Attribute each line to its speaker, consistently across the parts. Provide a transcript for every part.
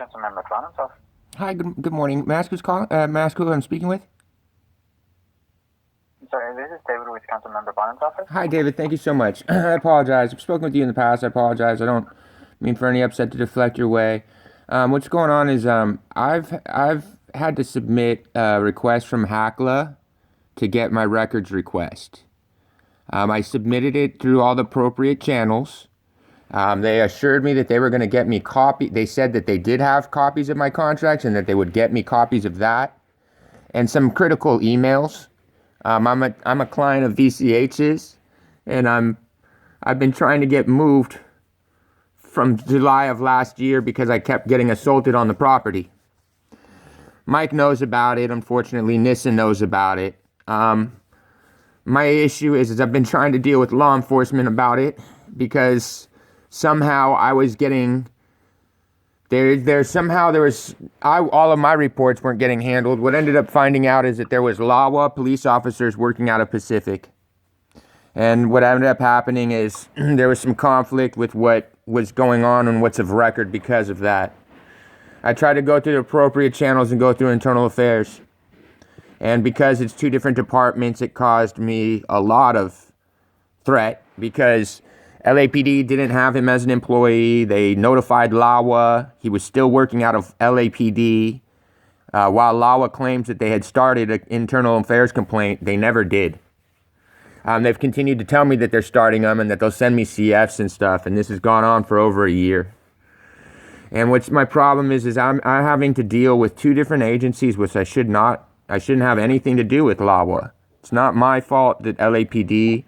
Speaker 1: Councilmember Bonins office.
Speaker 2: Hi, good morning. May I ask who's calling? May I ask who I'm speaking with?
Speaker 1: Sorry, this is David with Councilmember Bonins office.
Speaker 2: Hi, David. Thank you so much. I apologize. I've spoken with you in the past. I apologize. I don't mean for any upset to deflect your way. What's going on is I've had to submit a request from hacla to get my records request. I submitted it through all the appropriate channels. They assured me that they were going to get me copy. They said that they did have copies of my contracts and that they would get me copies of that and some critical emails. I'm a client of VCH's, and I've been trying to get moved from July of last year because I kept getting assaulted on the property. Mike knows about it. Unfortunately, Nissa knows about it. My issue is I've been trying to deal with law enforcement about it because somehow I was getting all of my reports weren't getting handled. What ended up finding out is that there was LAWA police officers working out of Pacific. And what ended up happening is there was some conflict with what was going on and what's of record because of that. I tried to go through the appropriate channels and go through internal affairs. And because it's two different departments, it caused me a lot of threat because LAPD didn't have him as an employee. They notified LAWA. He was still working out of LAPD. While LAWA claims that they had started an internal affairs complaint, they never did. They've continued to tell me that they're starting them and that they'll send me CFs and stuff, and this has gone on for over a year. And what's my problem is I'm having to deal with two different agencies, which I shouldn't have anything to do with LAWA. It's not my fault that LAPD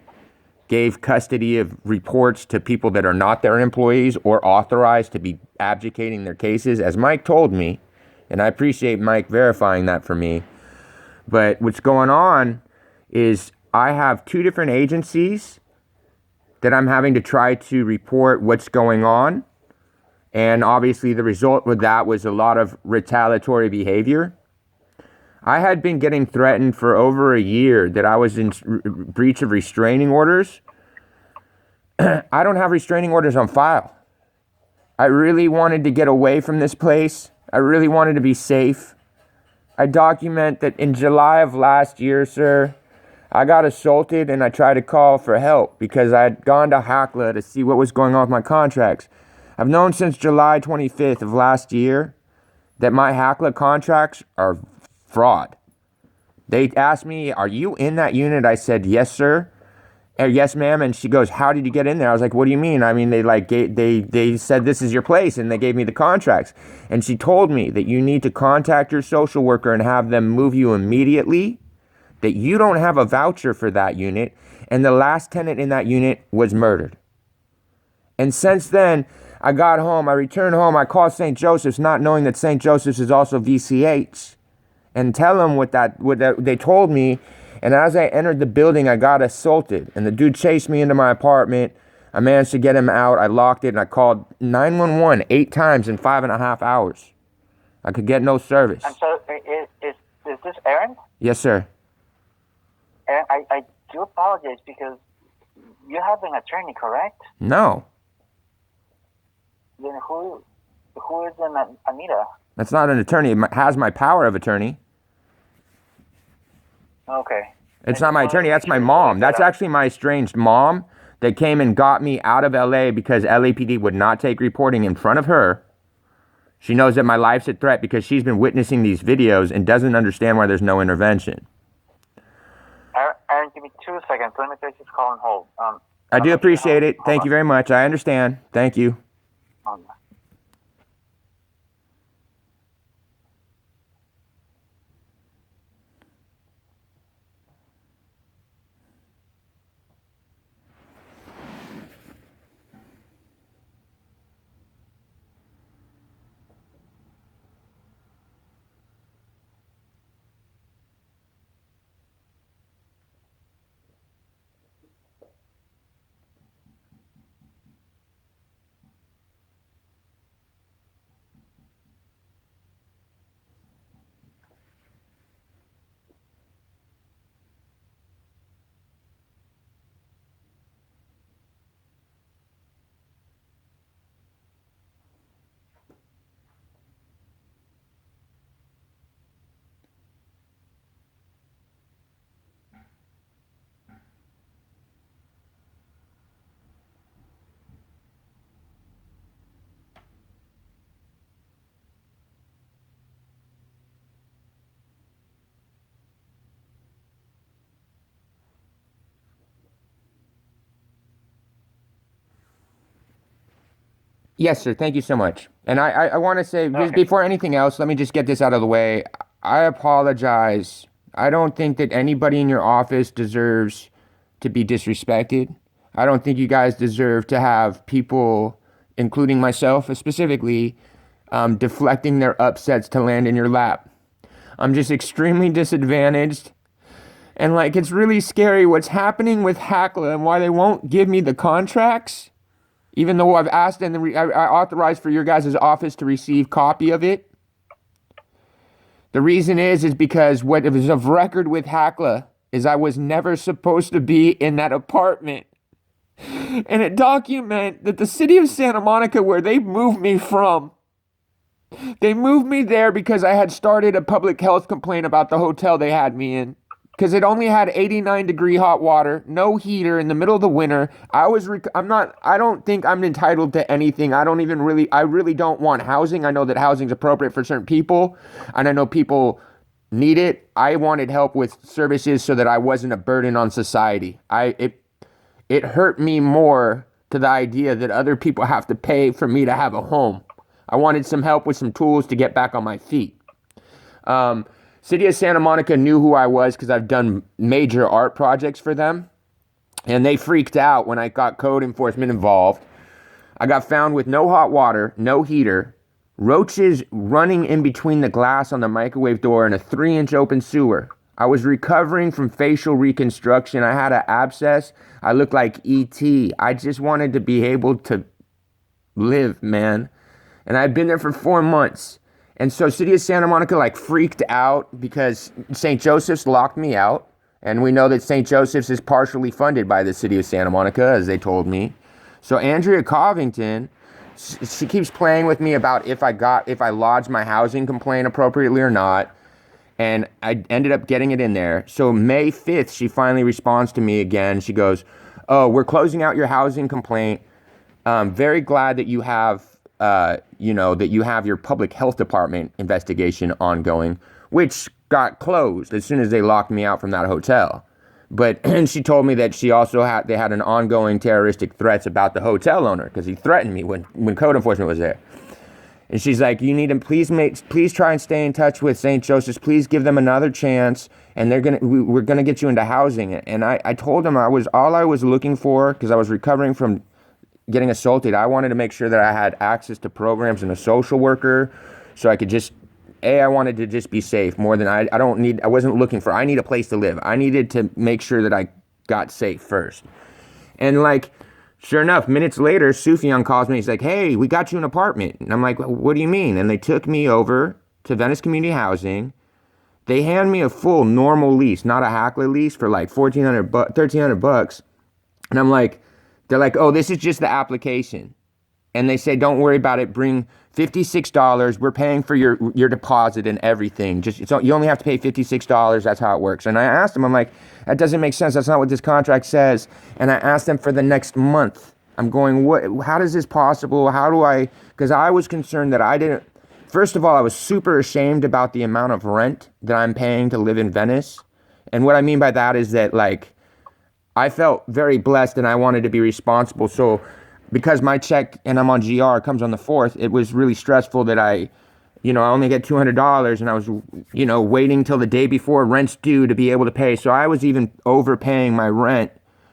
Speaker 2: gave custody of reports to people that are not their employees or authorized to be abdicating their cases, as Mike told me, and I appreciate Mike verifying that for me. But what's going on is I have two different agencies that I'm having to try to report what's going on, and obviously the result with that was a lot of retaliatory behavior. I had been getting threatened for over a year that I was in breach of restraining orders. I don't have restraining orders on file. I really wanted to get away from this place. I really wanted to be safe. I document that in July of last year, sir, I got assaulted and I tried to call for help because I had gone to hacla to see what was going on with my contracts. I've known since July 25th of last year that my hacla contracts are fraud. They asked me, "Are you in that unit?" I said, "Yes, sir." Or, "Yes, ma'am." And she goes, "How did you get in there?" I was like, "What do you mean?" I mean, they said this is your place and they gave me the contracts. And she told me that you need to contact your social worker and have them move you immediately, that you don't have a voucher for that unit, and the last tenant in that unit was murdered. And since then, I got home, I returned home, I called St. Joseph's, not knowing that St. Joseph's is also VCH, and tell them what they told me. And as I entered the building, I got assaulted, and the dude chased me into my apartment. I managed to get him out. I locked it, and I called 911 8 times in 5.5 hours. I could get no service.
Speaker 1: And so, is this Aaron?
Speaker 2: Yes, sir.
Speaker 1: Aaron, I do apologize because you have an attorney, correct?
Speaker 2: No.
Speaker 1: Then who is Anita?
Speaker 2: That's not an attorney. It has my power of attorney.
Speaker 1: Okay.
Speaker 2: It's not my attorney. That's my mom. That's actually my estranged mom that came and got me out of LA because LAPD would not take reporting in front of her. She knows that my life's at threat because she's been witnessing these videos and doesn't understand why there's no intervention.
Speaker 1: Aaron, give me 2 seconds. Let me take this call and hold.
Speaker 2: I do appreciate it. Thank you very much. I understand. Thank you.
Speaker 1: Hold on.
Speaker 2: Yes, sir. Thank you so much. And I want to say,
Speaker 1: Okay.
Speaker 2: before anything else, let me just get this out of the way. I apologize. I don't think that anybody in your office deserves to be disrespected. I don't think you guys deserve to have people, including myself specifically, deflecting their upsets to land in your lap. I'm just extremely disadvantaged. And like, it's really scary what's happening with hacla and why they won't give me the contracts. Even though I've asked and I authorized for your guys' office to receive copy of it. The reason is because what is of record with hacla is I was never supposed to be in that apartment. And it document that the city of Santa Monica, where they moved me from, they moved me there because I had started a public health complaint about the hotel they had me in. Because it only had 89-degree hot water, no heater in the middle of the winter. I don't think I'm entitled to anything. I really don't want housing. I know that housing's appropriate for certain people, and I know people need it. I wanted help with services so that I wasn't a burden on society. It hurt me more to the idea that other people have to pay for me to have a home. I wanted some help with some tools to get back on my feet. City of Santa Monica knew who I was because I've done major art projects for them. And they freaked out when I got code enforcement involved. I got found with no hot water, no heater, roaches running in between the glass on the microwave door, and a 3-inch open sewer. I was recovering from facial reconstruction. I had an abscess. I looked like E.T. I just wanted to be able to live, man. And I'd been there for 4 months. And so City of Santa Monica like freaked out because St. Joseph's locked me out. And we know that St. Joseph's is partially funded by the City of Santa Monica, as they told me. So Andrea Covington, she keeps playing with me about if I lodged my housing complaint appropriately or not. And I ended up getting it in there. So May 5th, she finally responds to me again. She goes, "Oh, we're closing out your housing complaint. Very glad that you have that you have your public health department investigation ongoing," which got closed as soon as they locked me out from that hotel. But and she told me that they had an ongoing terroristic threats about the hotel owner because he threatened me when code enforcement was there. And she's like, "You need to please try and stay in touch with St. Joseph's. Please give them another chance, and we're gonna get you into housing." And I told them all I was looking for, because I was recovering from getting assaulted. I wanted to make sure that I had access to programs and a social worker, so I could I wanted to just be safe more than I need a place to live. I needed to make sure that I got safe first. And like, sure enough, minutes later, Sufjan calls me. He's like, "Hey, we got you an apartment." And I'm like, "What do you mean?" And they took me over to Venice Community Housing. They hand me a full normal lease, not a hacla lease, for like $1,300. And I'm like, they're like, "Oh, this is just the application." And they say, "Don't worry about it. Bring $56. We're paying for your deposit and everything. You only have to pay $56. That's how it works." And I asked them, I'm like, "That doesn't make sense. That's not what this contract says." And I asked them for the next month. I'm going, how is this possible? Because I was concerned that first of all, I was super ashamed about the amount of rent that I'm paying to live in Venice. And what I mean by that is that like, I felt very blessed and I wanted to be responsible. So because my check, and I'm on GR, comes on the 4th, it was really stressful that I only get $200, and I was, waiting till the day before rent's due to be able to pay. So I was even overpaying my rent,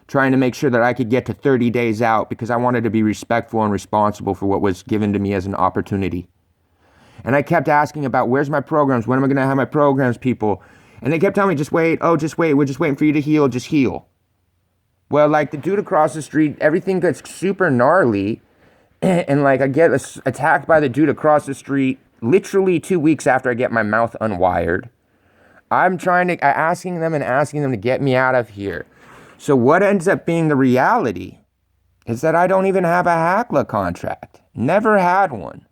Speaker 2: trying to make sure that I could get to 30 days out because I wanted to be respectful and responsible for what was given to me as an opportunity. And I kept asking about, where's my programs? When am I going to have my programs, people? And they kept telling me, just wait. Oh, just wait. We're just waiting for you to heal. Just heal. Well, like the dude across the street, everything gets super gnarly. And like I get attacked by the dude across the street literally 2 weeks after I get my mouth unwired. I'm asking them to get me out of here. So what ends up being the reality is that I don't even have a hacla contract. Never had one.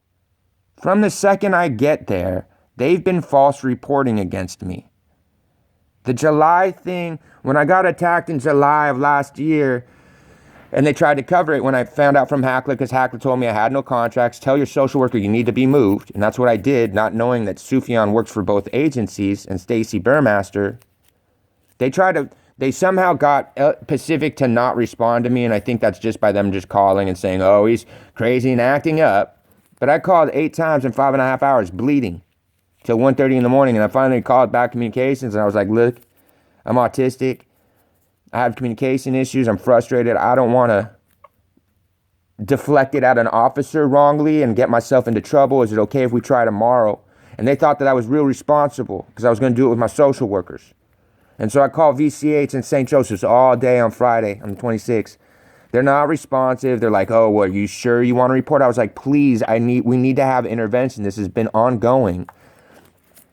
Speaker 2: From the second I get there, they've been false reporting against me. The July thing, when I got attacked in July of last year, and they tried to cover it when I found out from hacla, because hacla told me I had no contracts. Tell your social worker you need to be moved. And that's what I did, not knowing that Sufjan works for both agencies and Stacy Burmaster. They tried They somehow got Pacific to not respond to me, and I think that's just by them just calling and saying, oh, he's crazy and acting up. But I called 8 times in 5.5 hours, bleeding, till 1:30 in the morning, and I finally called back communications, and I was like, look, I'm autistic. I have communication issues. I'm frustrated. I don't want to deflect it at an officer wrongly and get myself into trouble. Is it okay if we try tomorrow? And they thought that I was real responsible because I was going to do it with my social workers. And so I called VCH and St. Joseph's all day on Friday, on the 26th. They're not responsive. They're like, oh, well, are you sure you want to report? I was like, please, we need to have intervention. This has been ongoing.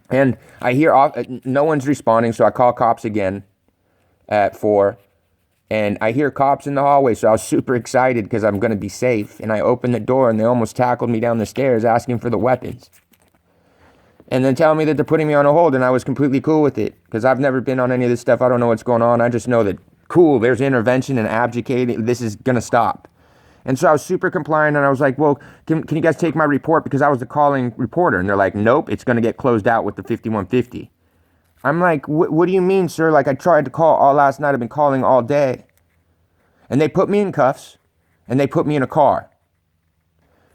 Speaker 2: And I hear no one's responding, so I call cops again at 4. And I hear cops in the hallway, so I was super excited because I'm going to be safe. And I opened the door, and they almost tackled me down the stairs asking for the weapons. And then telling me that they're putting me on a hold, and I was completely cool with it because I've never been on any of this stuff. I don't know what's going on. I just know that, cool, there's intervention and abdicating. This is going to stop. And so I was super compliant, and I was like, well, can you guys take my report? Because I was the calling reporter. And they're like, nope, it's going to get closed out with the 5150. I'm like, what do you mean, sir? Like, I tried to call all last night. I've been calling all day. And they put me in cuffs, and they put me in a car.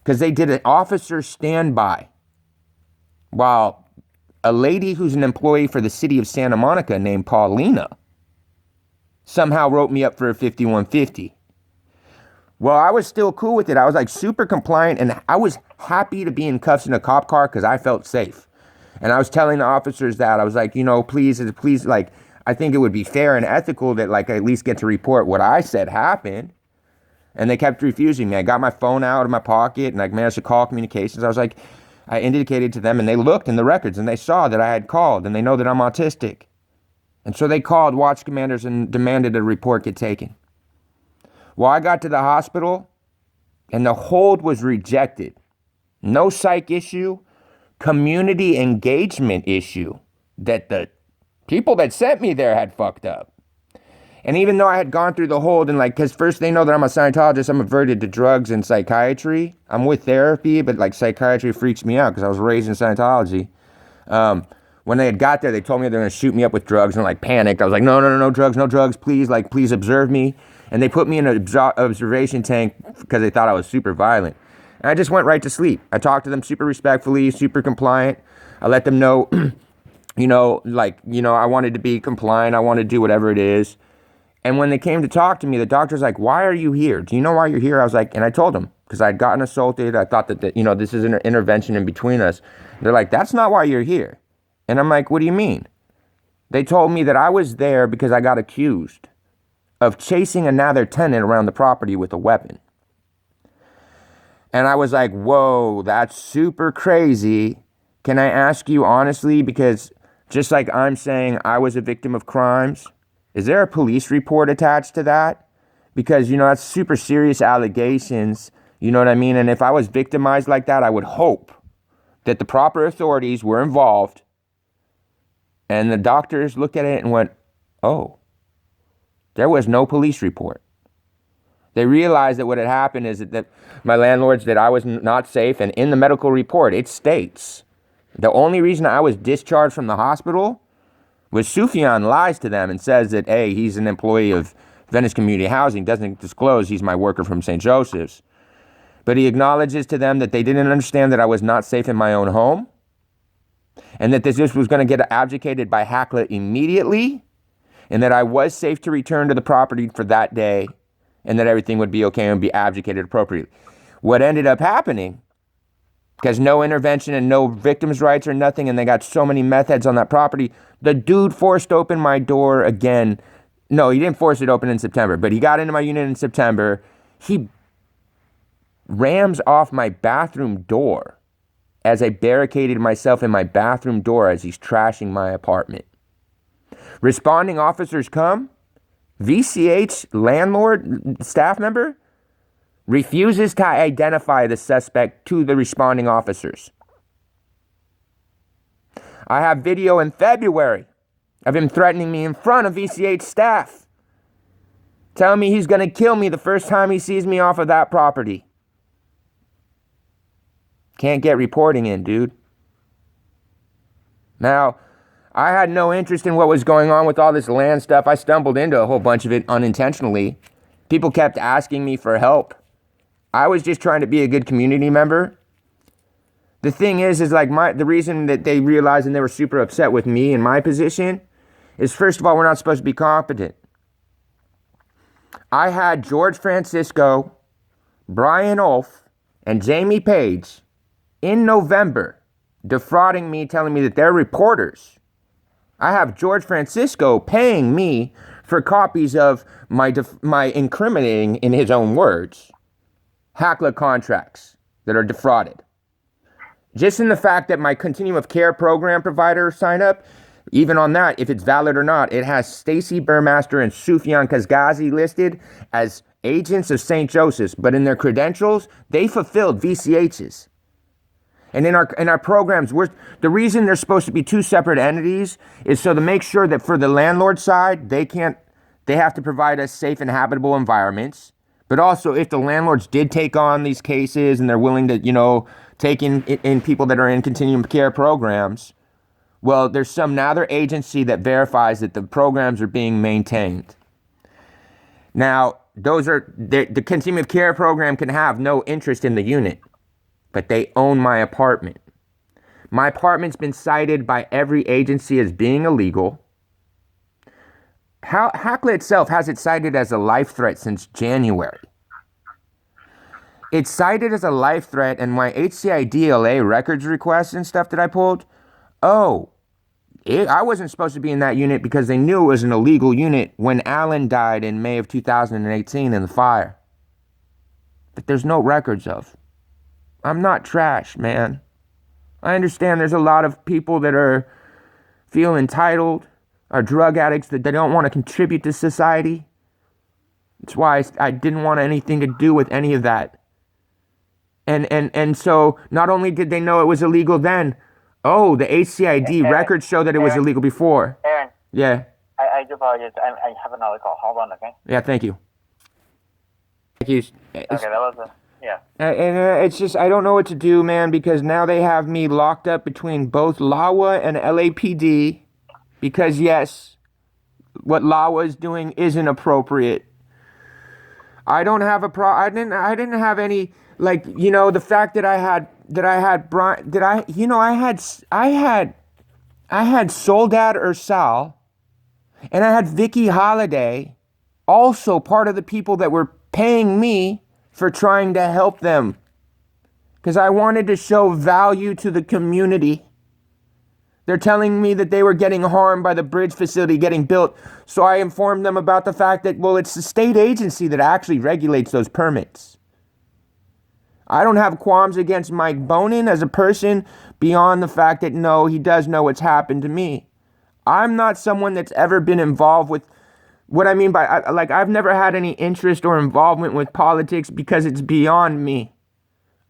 Speaker 2: Because they did an officer standby. While a lady who's an employee for the city of Santa Monica named Paulina somehow wrote me up for a 5150. Well, I was still cool with it. I was like super compliant, and I was happy to be in cuffs in a cop car because I felt safe. And I was telling the officers that I was like, please, like, I think it would be fair and ethical that like I at least get to report what I said happened. And they kept refusing me. I got my phone out of my pocket and I managed to call communications. I was like, I indicated to them, and they looked in the records and they saw that I had called, and they know that I'm autistic. And so they called watch commanders and demanded a report get taken. Well, I got to the hospital and the hold was rejected. No psych issue, community engagement issue that the people that sent me there had fucked up. And even though I had gone through the hold and because first they know that I'm a Scientologist, I'm averted to drugs and psychiatry. I'm with therapy, but psychiatry freaks me out because I was raised in Scientology. When they had got there, they told me they were going to shoot me up with drugs and panicked. I was like, no drugs, please, please observe me. And they put me in an observation tank because they thought I was super violent. And I just went right to sleep. I talked to them super respectfully, super compliant. I let them know, I wanted to be compliant. I wanted to do whatever it is. And when they came to talk to me, the doctor's like, why are you here? Do you know why you're here? I was like, and I told them, because I had gotten assaulted. I thought that this is an intervention in between us. They're like, that's not why you're here. And I'm like, what do you mean? They told me that I was there because I got accused of chasing another tenant around the property with a weapon. And I was like, whoa, that's super crazy. Can I ask you honestly, because just like I'm saying I was a victim of crimes, is there a police report attached to that? Because, that's super serious allegations, you know what I mean? And if I was victimized like that, I would hope that the proper authorities were involved. And the doctors looked at it and went, oh, there was no police report. They realized that what had happened is that my landlords, that I was not safe. And in the medical report, it states the only reason I was discharged from the hospital was Sufjan lies to them and says that, hey, he's an employee of Venice Community Housing, doesn't disclose he's my worker from St. Joseph's. But he acknowledges to them that they didn't understand that I was not safe in my own home and that this was going to get abdicated by hacla immediately and that I was safe to return to the property for that day and that everything would be okay and be abdicated appropriately. What ended up happening, because no intervention and no victims' rights or nothing, and they got so many meth heads on that property, the dude forced open my door again. No, he didn't force it open in September, but he got into my unit in September. He rams off my bathroom door as I barricaded myself in my bathroom door as he's trashing my apartment. Responding officers come. VCH landlord staff member refuses to identify the suspect to the responding officers. I have video in February of him threatening me in front of VCH staff, telling me he's going to kill me the first time he sees me off of that property. Can't get reporting in, dude. Now, I had no interest in what was going on with all this land stuff. I stumbled into a whole bunch of it unintentionally. People kept asking me for help. I was just trying to be a good community member. The thing is like the reason that they realized and they were super upset with me in my position is, first of all, we're not supposed to be competent. I had George Francisco, Brian Ulf, and Jamie Page in November defrauding me, telling me that they're reporters. I have George Francisco paying me for copies of my incriminating, in his own words, hacla contracts that are defrauded. Just in the fact that my continuum of care program provider sign up, even on that, if it's valid or not, it has Stacy Burmaster and Sufyan Kazghazi listed as agents of St. Joseph's, but in their credentials, they fulfilled VCHs. And in our programs, the reason they're supposed to be two separate entities is so to make sure that for the landlord side, they have to provide us safe and habitable environments. But also, if the landlords did take on these cases and they're willing to, take in people that are in continuum of care programs, well, there's some other agency that verifies that the programs are being maintained. Now, the continuum of care program can have no interest in the unit, but they own my apartment. My apartment's been cited by every agency as being illegal. Hacla itself has it cited as a life threat since January. It's cited as a life threat, and my HCI DLA records requests and stuff that I pulled, I wasn't supposed to be in that unit because they knew it was an illegal unit when Alan died in May of 2018 in the fire. But there's no records of. I'm not trash, man. I understand there's a lot of people that feel entitled, are drug addicts, that they don't want to contribute to society. That's why I didn't want anything to do with any of that. And so not only did they know it was illegal then, the HCID records show that it was illegal before.
Speaker 1: Aaron.
Speaker 2: Yeah.
Speaker 1: I do apologize. I have another call. Hold on, okay?
Speaker 2: Yeah, thank you. Thank you.
Speaker 1: Okay, that was yeah.
Speaker 2: And it's just, I don't know what to do, man, because now they have me locked up between both LAWA and LAPD because, yes, what LAWA is doing isn't appropriate. I don't have I didn't have any, the fact that I had Soledad Ursal and I had Vicky Holiday, also part of the people that were paying me for trying to help them. Because I wanted to show value to the community. They're telling me that they were getting harmed by the bridge facility getting built. So I informed them about the fact that, it's the state agency that actually regulates those permits. I don't have qualms against Mike Bonin as a person beyond the fact that, no, he does know what's happened to me. I'm not someone that's ever been involved with, what I mean by, I've never had any interest or involvement with politics because it's beyond me.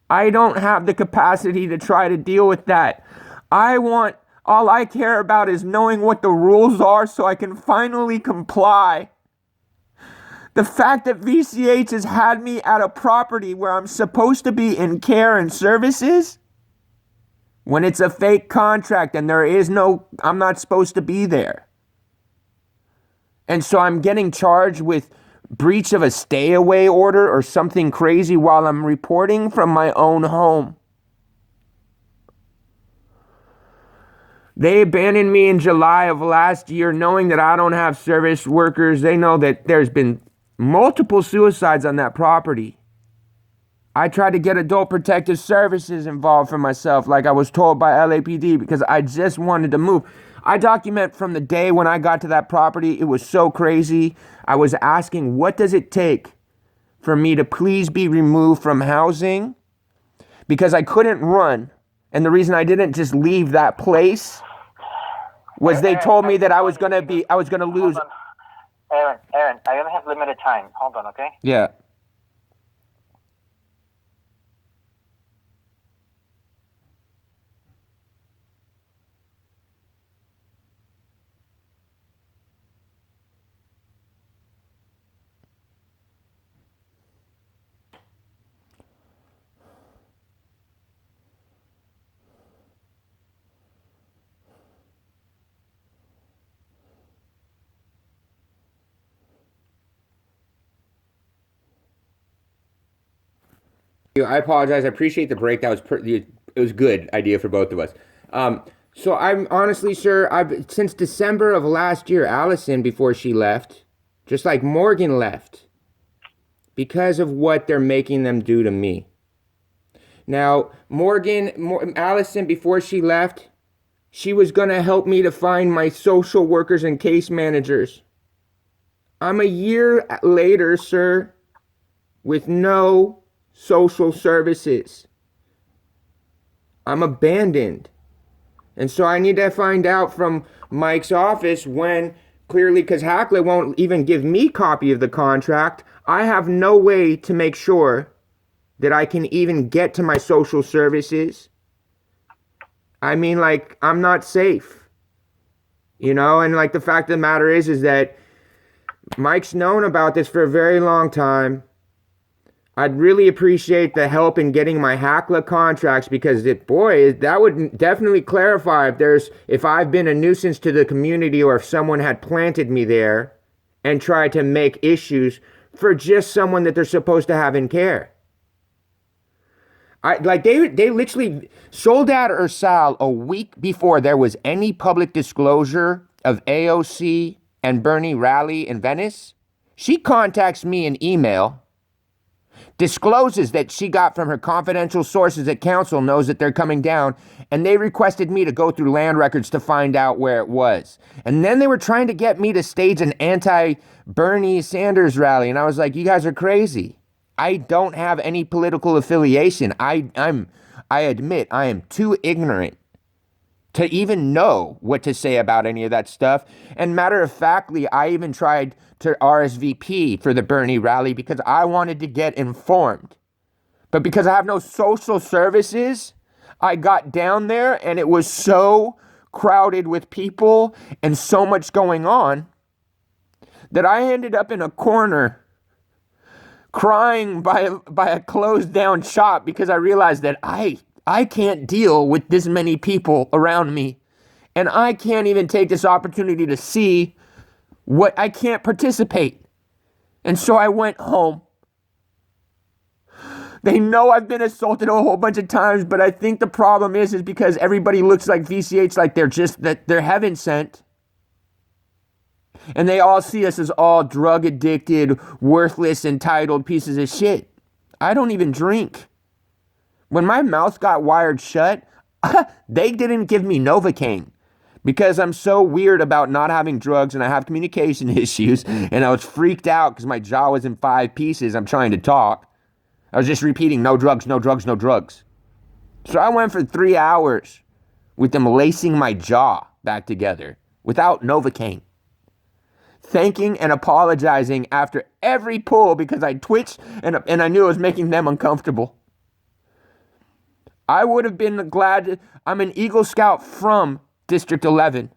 Speaker 2: I don't have the capacity to try to deal with that. All I care about is knowing what the rules are so I can finally comply. The fact that VCH has had me at a property where I'm supposed to be in care and services, when it's a fake contract and I'm not supposed to be there. And so I'm getting charged with breach of a stay away order or something crazy while I'm reporting from my own home. They abandoned me in July of last year knowing that I don't have service workers. They know that there's been multiple suicides on that property. I tried to get adult protective services involved for myself like I was told by LAPD because I just wanted to move. I document from the day when I got to that property. It was so crazy. I was asking, what does it take for me to please be removed from housing? Because I couldn't run. And the reason I didn't just leave that place was they told me that I was going to lose.
Speaker 1: Aaron, I only have limited time. Hold on, okay?
Speaker 2: Yeah. I apologize. I appreciate the break. That was it was good idea for both of us. So I'm honestly, sir, I've since December of last year, Allison, before she left, just like Morgan left, because of what they're making them do to me. Now, Allison, before she left, she was going to help me to find my social workers and case managers. I'm a year later, sir, with no social services. I'm abandoned. And so I need to find out from Mike's office when, clearly, because hacla won't even give me copy of the contract, I have no way to make sure that I can even get to my social services. I mean, like, I'm not safe. You know, and like the fact of the matter is that Mike's known about this for a very long time. I'd really appreciate the help in getting my hacla contracts because that would definitely clarify if I've been a nuisance to the community or if someone had planted me there and tried to make issues for just someone that they're supposed to have in care. They literally sold out Ursal a week before there was any public disclosure of AOC and Bernie rally in Venice. She contacts me in email, discloses that she got from her confidential sources at council knows that they're coming down, and they requested me to go through land records to find out where it was. And then they were trying to get me to stage an anti-Bernie Sanders rally, and I was like, you guys are crazy. I don't have any political affiliation. I admit I am too ignorant to even know what to say about any of that stuff. And matter of factly, I even tried to RSVP for the Bernie rally because I wanted to get informed. But because I have no social services, I got down there and it was so crowded with people and so much going on that I ended up in a corner crying by a closed down shop because I realized that I can't deal with this many people around me. And I can't even take this opportunity to see what I can't participate. And so I went home. They know I've been assaulted a whole bunch of times, but I think the problem is because everybody looks like VCH, like they're heaven sent. And they all see us as all drug addicted, worthless, entitled pieces of shit. I don't even drink. When my mouth got wired shut, they didn't give me Novocaine because I'm so weird about not having drugs and I have communication issues and I was freaked out because my jaw was in 5 pieces. I'm trying to talk. I was just repeating, no drugs, no drugs, no drugs. So I went for 3 hours with them lacing my jaw back together without Novocaine. Thanking and apologizing after every pull because I twitched and I knew it was making them uncomfortable. I would have been glad. I'm an Eagle Scout from District 11.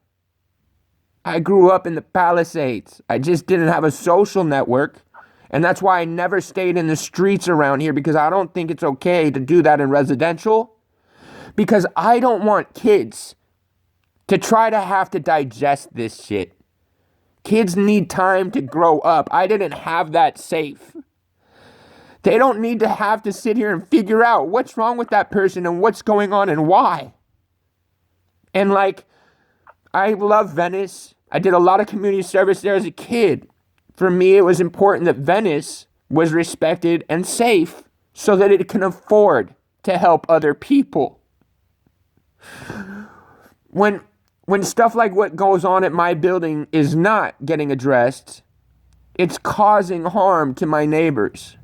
Speaker 2: I grew up in the Palisades. I just didn't have a social network. And that's why I never stayed in the streets around here because I don't think it's okay to do that in residential. Because I don't want kids to try to have to digest this shit. Kids need time to grow up. I didn't have that safe. They don't need to have to sit here and figure out what's wrong with that person and what's going on and why. And like, I love Venice. I did a lot of community service there as a kid. For me, it was important that Venice was respected and safe so that it can afford to help other people. When stuff like what goes on at my building is not getting addressed, it's causing harm to my neighbors.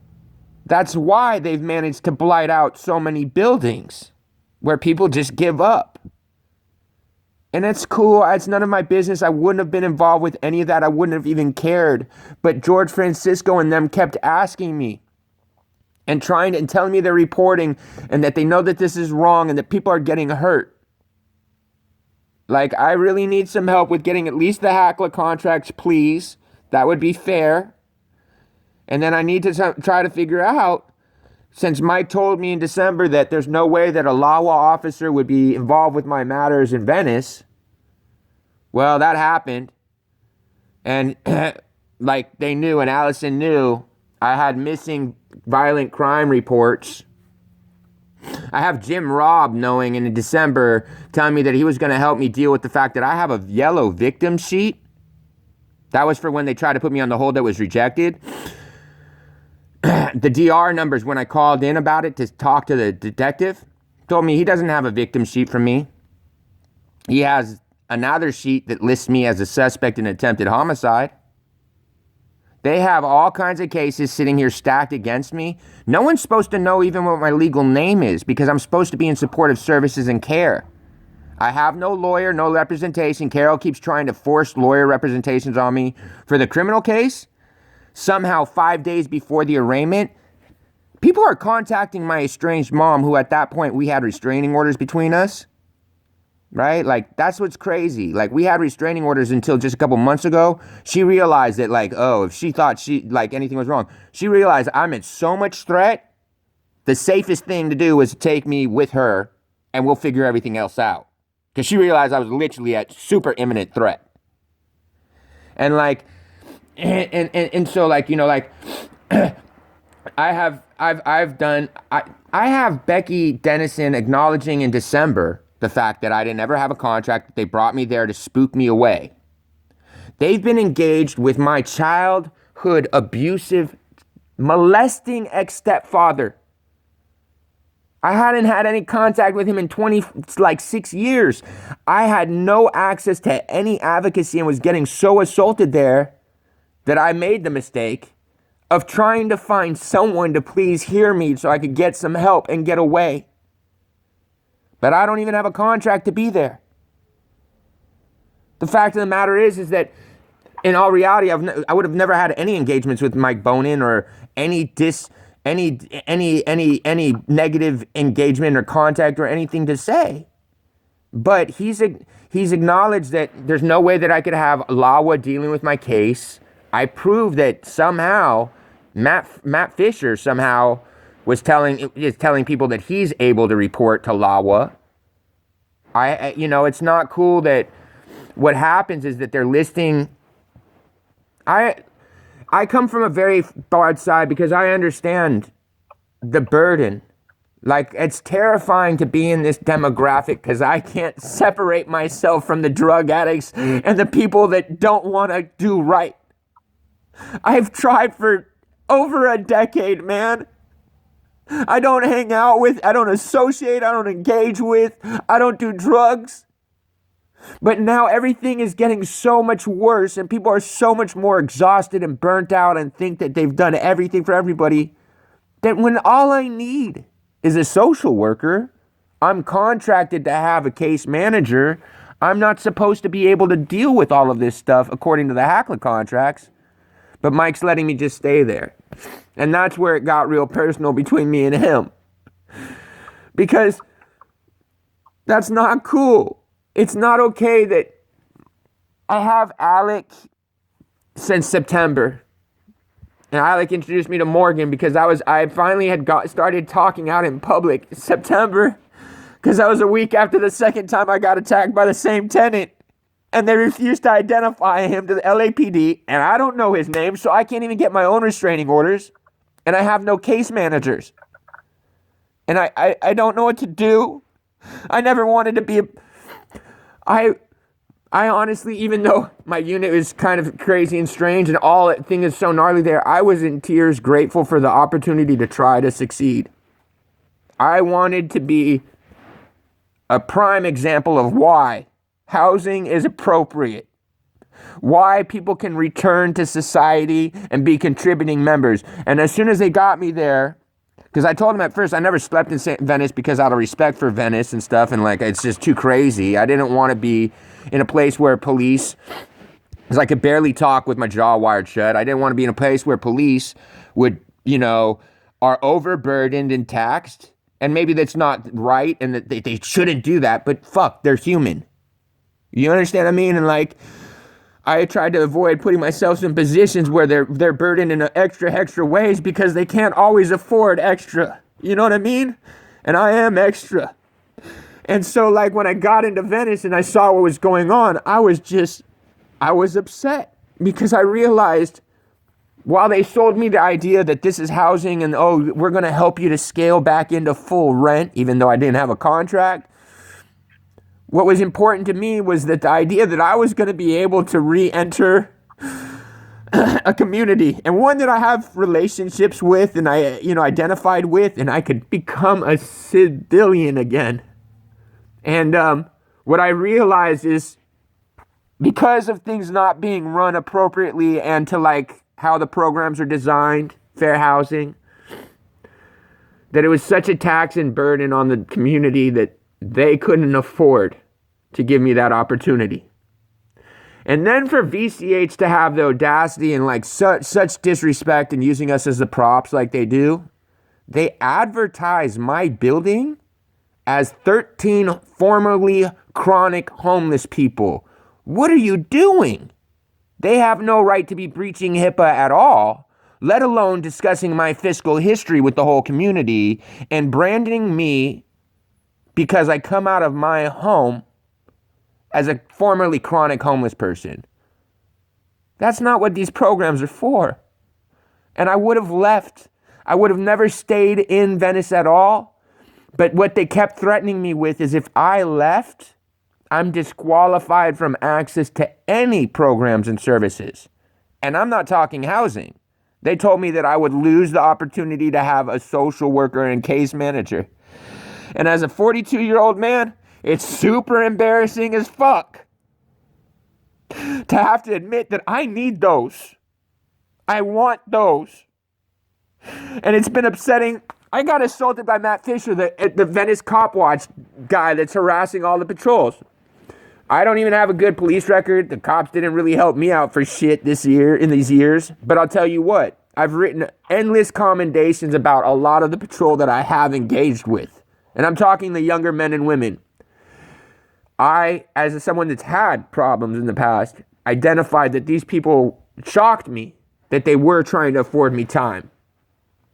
Speaker 2: That's why they've managed to blight out so many buildings where people just give up. And it's cool. It's none of my business. I wouldn't have been involved with any of that. I wouldn't have even cared. But George Francisco and them kept asking me and trying and telling me they're reporting and that they know that this is wrong and that people are getting hurt. Like, I really need some help with getting at least the hacla contracts, please. That would be fair. And then I need to try to figure out, since Mike told me in December that there's no way that a LAWA officer would be involved with my matters in Venice. Well, that happened. And like they knew and Allison knew, I had missing violent crime reports I have Jim Robb knowing in December, telling me that he was going to help me deal with the fact that I have a yellow victim sheet. That was for when they tried to put me on the hold that was rejected. The DR numbers, when I called in about it to talk to the detective, told me he doesn't have a victim sheet from me. He has another sheet that lists me as a suspect in attempted homicide. They have all kinds of cases sitting here stacked against me. No one's supposed to know even what my legal name is because I'm supposed to be in supportive services and care. I have no lawyer, no representation. Carol keeps trying to force lawyer representations on me for the criminal case. Somehow 5 days before the arraignment, people are contacting my estranged mom, who at that point we had restraining orders between us. Right? Like, that's what's crazy. Like, we had restraining orders until just a couple months ago. She realized that, like, oh, if she thought anything was wrong, she realized I'm in so much threat. The safest thing to do was to take me with her and we'll figure everything else out. Because she realized I was literally at super imminent threat. And like, and so like, you know, like, I have Becky Dennison acknowledging in December the fact that I didn't ever have a contract, that they brought me there to spook me away. They've been engaged with my childhood abusive, molesting ex-stepfather. I hadn't had any contact with him in 6 years. I had no access to any advocacy and was getting so assaulted there that I made the mistake of trying to find someone to please hear me so I could get some help and get away. But I don't even have a contract to be there. The fact of the matter is that in all reality, I would have never had any engagements with Mike Bonin or any negative engagement or contact or anything to say. But he's acknowledged that there's no way that I could have LAWA dealing with my case. I proved that somehow Matt Fisher somehow is telling people that he's able to report to LAWA. It's not cool that what happens is that they're listing. I come from a very broad side because I understand the burden. Like, it's terrifying to be in this demographic because I can't separate myself from the drug addicts and the people that don't want to do right. I've tried for over a decade, man. I don't hang out with, I don't associate, I don't engage with, I don't do drugs. But now everything is getting so much worse and people are so much more exhausted and burnt out and think that they've done everything for everybody, that when all I need is a social worker, I'm contracted to have a case manager. I'm not supposed to be able to deal with all of this stuff according to the hacla contracts. But Mike's letting me just stay there. And that's where it got real personal between me and him. Because that's not cool. It's not okay that I have Alec since September. And Alec introduced me to Morgan because I finally had started talking out in public in September. Because that was a week after the second time I got attacked by the same tenant. And they refused to identify him to the LAPD. And I don't know his name, so I can't even get my own restraining orders. And I have no case managers. And I don't know what to do. I never wanted to be I honestly, even though my unit is kind of crazy and strange and all thing is so gnarly there, I was in tears grateful for the opportunity to try to succeed. I wanted to be a prime example of why housing is appropriate. Why people can return to society and be contributing members. And as soon as they got me there, because I told them at first I never slept in Venice because out of respect for Venice and stuff, and like it's just too crazy. I didn't want to be in a place where police, because I could barely talk with my jaw wired shut. I didn't want to be in a place where police would, are overburdened and taxed. And maybe that's not right and that they shouldn't do that, but fuck, they're human. You understand what I mean? And like, I tried to avoid putting myself in positions where they're burdened in extra ways because they can't always afford extra. You know what I mean? And I am extra. And so like when I got into Venice and I saw what was going on, I was upset because I realized while they sold me the idea that this is housing and, oh, we're going to help you to scale back into full rent, even though I didn't have a contract, what was important to me was that the idea that I was going to be able to re-enter a community, and one that I have relationships with and I, identified with, and I could become a civilian again. And what I realized is, because of things not being run appropriately and to like how the programs are designed, fair housing, that it was such a tax and burden on the community that they couldn't afford to give me that opportunity. And then for VCH to have the audacity and like such disrespect and using us as the props like they do, they advertise my building as 13 formerly chronic homeless people. What are you doing? They have no right to be breaching HIPAA at all, let alone discussing my fiscal history with the whole community and branding me because I come out of my home as a formerly chronic homeless person. That's not what these programs are for. And I would have left. I would have never stayed in Venice at all. But what they kept threatening me with is if I left, I'm disqualified from access to any programs and services. And I'm not talking housing. They told me that I would lose the opportunity to have a social worker and case manager. And as a 42-year-old man, it's super embarrassing as fuck to have to admit that I need those. I want those. And it's been upsetting. I got assaulted by Matt Fisher, the Venice Cop Watch guy that's harassing all the patrols. I don't even have a good police record. The cops didn't really help me out for shit in these years. But I'll tell you what, I've written endless commendations about a lot of the patrol that I have engaged with. And I'm talking the younger men and women. I, as someone that's had problems in the past, identified that these people shocked me that they were trying to afford me time.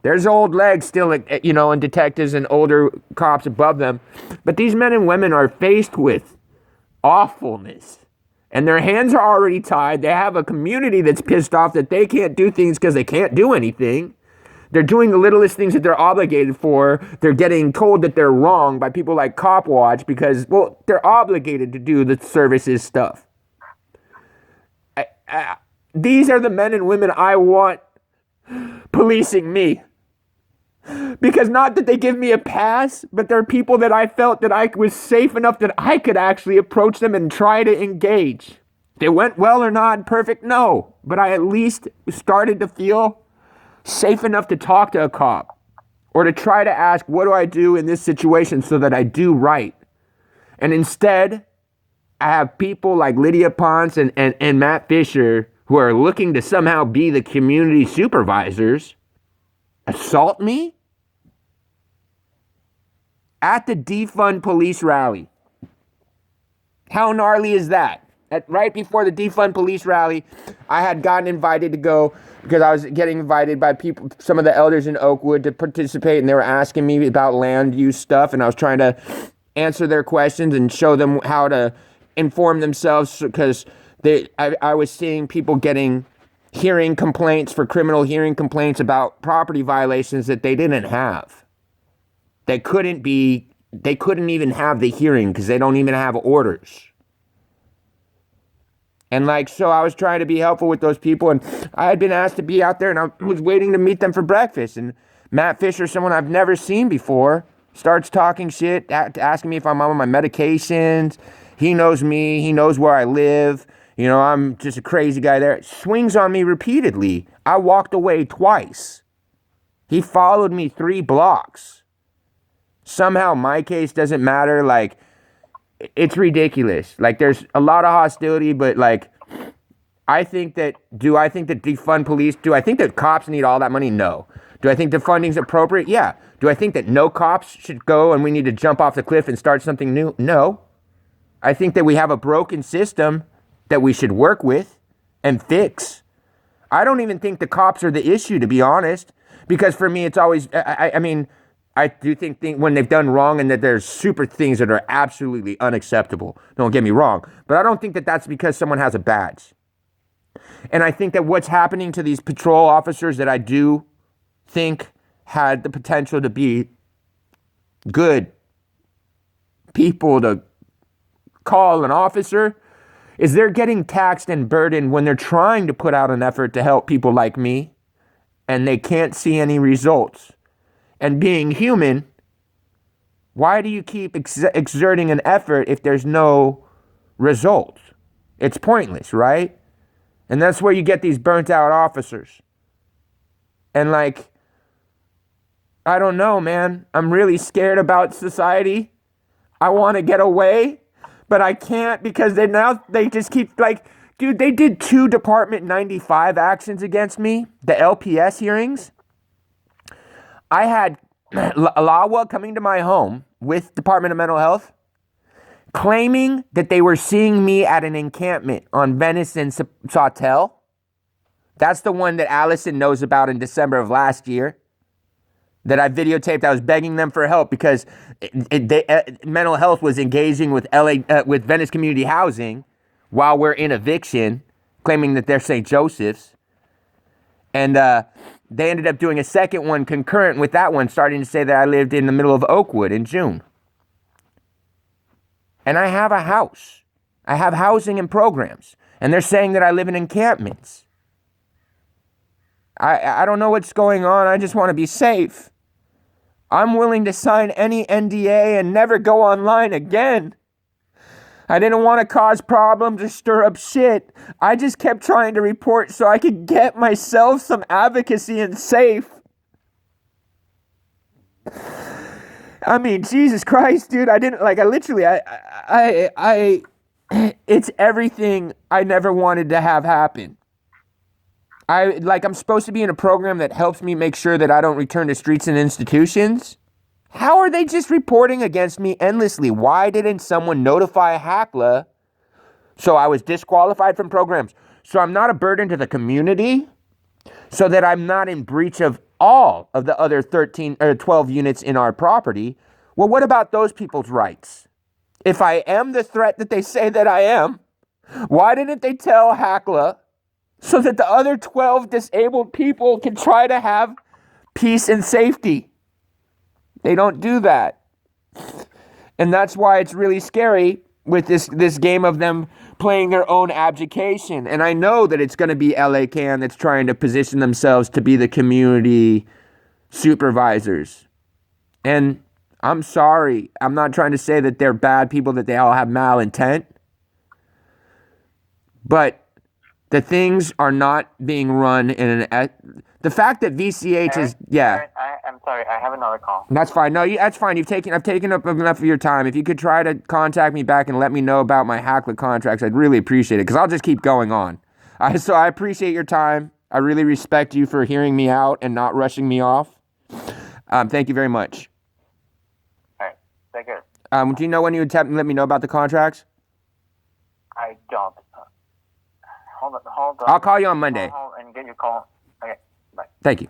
Speaker 2: There's old legs still, and detectives and older cops above them. But these men and women are faced with awfulness. And their hands are already tied. They have a community that's pissed off that they can't do things because they can't do anything. They're doing the littlest things that they're obligated for. They're getting told that they're wrong by people like Cop Watch because, well, they're obligated to do the services stuff. These are the men and women I want policing me. Because not that they give me a pass, but they're people that I felt that I was safe enough that I could actually approach them and try to engage. If it went well or not, perfect, no. But I at least started to feel safe enough to talk to a cop or to try to ask, what do I do in this situation so that I do right? And instead, I have people like Lydia Ponce and Matt Fisher who are looking to somehow be the community supervisors assault me at the defund police rally. How gnarly is that? Right before the defund police rally, I had gotten invited to go because I was getting invited by people, some of the elders in Oakwood, to participate, and they were asking me about land use stuff, and I was trying to answer their questions and show them how to inform themselves because I was seeing people getting hearing complaints for criminal hearing complaints about property violations that they didn't have. They couldn't even have the hearing because they don't even have orders. And so I was trying to be helpful with those people, and I had been asked to be out there, and I was waiting to meet them for breakfast. And Matt Fisher, someone I've never seen before, starts talking shit, asking me if I'm on my medications. He knows me. He knows where I live. I'm just a crazy guy there. Swings on me repeatedly. I walked away twice. He followed me 3 blocks. Somehow my case doesn't matter. It's ridiculous. There's a lot of hostility, but I think that defund police, do I think that cops need all that money? No. Do I think the funding's appropriate? Yeah. Do I think that no cops should go and we need to jump off the cliff and start something new? No. I think that we have a broken system that we should work with and fix. I don't even think the cops are the issue, to be honest, because for me, it's always, I do think when they've done wrong and that there's super things that are absolutely unacceptable. Don't get me wrong. But I don't think that that's because someone has a badge. And I think that what's happening to these patrol officers that I do think had the potential to be good people to call an officer is they're getting taxed and burdened when they're trying to put out an effort to help people like me and they can't see any results. And being human, why do you keep exerting an effort if there's no results? It's pointless, right? And that's where you get these burnt out officers. And like, I don't know, man. I'm really scared about society. I want to get away, but I can't because they just keep like, dude, they did 2 Department 95 actions against me, the LPS hearings. I had LAWA coming to my home with Department of Mental Health, claiming that they were seeing me at an encampment on Venice and Sawtell. That's the one that Allison knows about in December of last year. That I videotaped. I was begging them for help because mental health was engaging with with Venice Community Housing while we're in eviction, claiming that they're St. Joseph's. And they ended up doing a second one concurrent with that one, starting to say that I lived in the middle of Oakwood in June. And I have a house. I have housing and programs. And they're saying that I live in encampments. I don't know what's going on. I just want to be safe. I'm willing to sign any NDA and never go online again. I didn't want to cause problems or stir up shit. I just kept trying to report so I could get myself some advocacy and safe. I mean, Jesus Christ, dude. It's everything I never wanted to have happen. I'm supposed to be in a program that helps me make sure that I don't return to streets and institutions. How are they just reporting against me endlessly? Why didn't someone notify hacla so I was disqualified from programs? So I'm not a burden to the community, so that I'm not in breach of all of the other 13 or 12 units in our property. Well, what about those people's rights? If I am the threat that they say that I am, why didn't they tell hacla so that the other 12 disabled people can try to have peace and safety? They don't do that. And that's why it's really scary with this game of them playing their own abdication. And I know that it's going to be LA Can that's trying to position themselves to be the community supervisors. And I'm sorry. I'm not trying to say that they're bad people, that they all have malintent. But the things are not being run in the fact that VCH is, yeah.
Speaker 1: I'm sorry, I have another call.
Speaker 2: That's fine. No, that's fine. I've taken up enough of your time. If you could try to contact me back and let me know about my hacla contracts, I'd really appreciate it because I'll just keep going on. So I appreciate your time. I really respect you for hearing me out and not rushing me off. Thank you very much.
Speaker 1: All right, take care.
Speaker 2: Do you know when you would let me know about the contracts?
Speaker 1: I don't. Hold on.
Speaker 2: I'll call you on Monday.
Speaker 1: Hold and get your call. Okay, bye.
Speaker 2: Thank you.